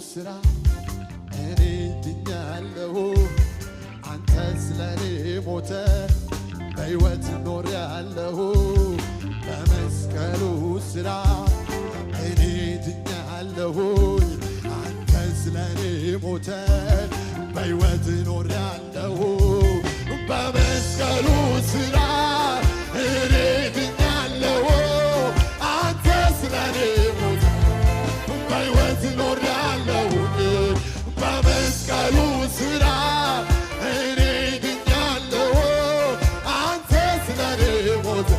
ስራ እኔ ድኛለሁ አንተ ስለኔ ሞተ በሕይወት ኖሬአለሁ በመስቀሉ ስራ እኔ ድኛለሁ አንተ ስለኔ ሞተ በሕይወት ኖሬአለሁ በመስቀሉ ስራ እኔ ድኛለሁ አንተ ስለኔ ሞተ በሕይወት ኖሬአለሁ በመስቀሉ ስራ እኔ ድኛለሁ አንተ ስለኔ ሞተ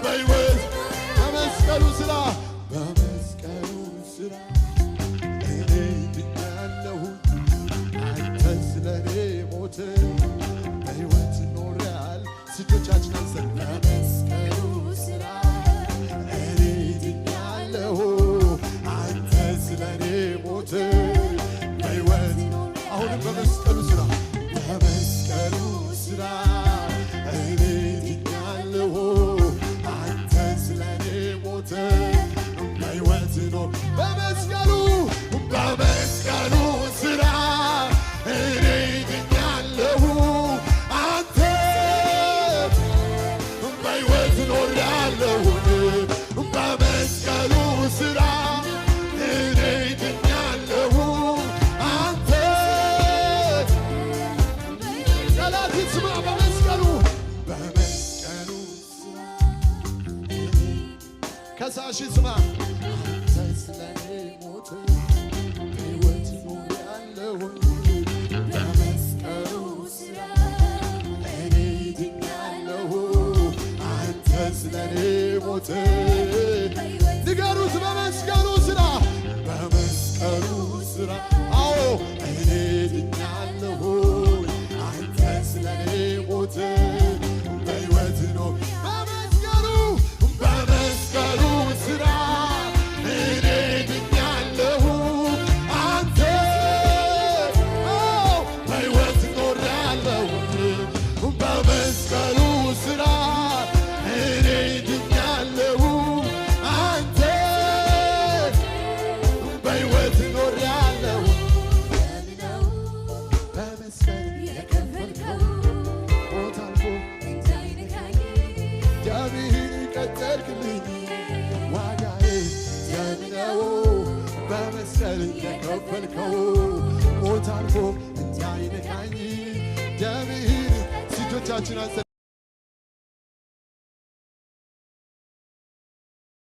በሕይወት በመስቀሉ ስራ እኔ ድኛለሁ አንተ ስለኔ ሞተ በሕይወት ኖሬአል እጆቻችን አንስተን በመስቀሉ ስራ እኔ ድኛለሁ አንተ ስለኔ ሞተ በሕይወት አሁንም በመስቀሉ ስራ እኔ ድኛለሁ አንተ ስለኔ ሞተ በሕይወት ኖር በመስቀሉ ስራ እኔ ድኛለሁ አንተ በሕይወት ኖሬአለሁ በመስቀሉ ስራ እኔ ድኛለሁ አንተ ጠላት ይስማ በመስቀሉ ስራ ከሳሽ ይስማ አንተ ስለኔ ሞተ በሕይወት ኖሬአለሁ በመስቀሉ ስራ እኔ ድኛለሁ አንተ ስለኔ ሞተ ንገሩት በመስቀሉ ስራ አዎ እኔ ድኛለሁ አንተ ስለኔ ሞተ በሕይወት ነው በመስቀሉ ስራ እኔ ድኛለሁ አንተ በሕይወት ኖሬአለሁ በመስቀሉ ስራ እኔ ድኛለሁ አንተ በሕይወት ኖሬአለሁ በመስቀል የከፈልከው ሞት አልፎ እንዳይነካኝ ደምህን ቀጠልክልኝ ዋጋዬ ደም ነው በመስቀል የከፈልከው ሞት አልፎ እንዳይነካኝ ደምህን እጆቻችን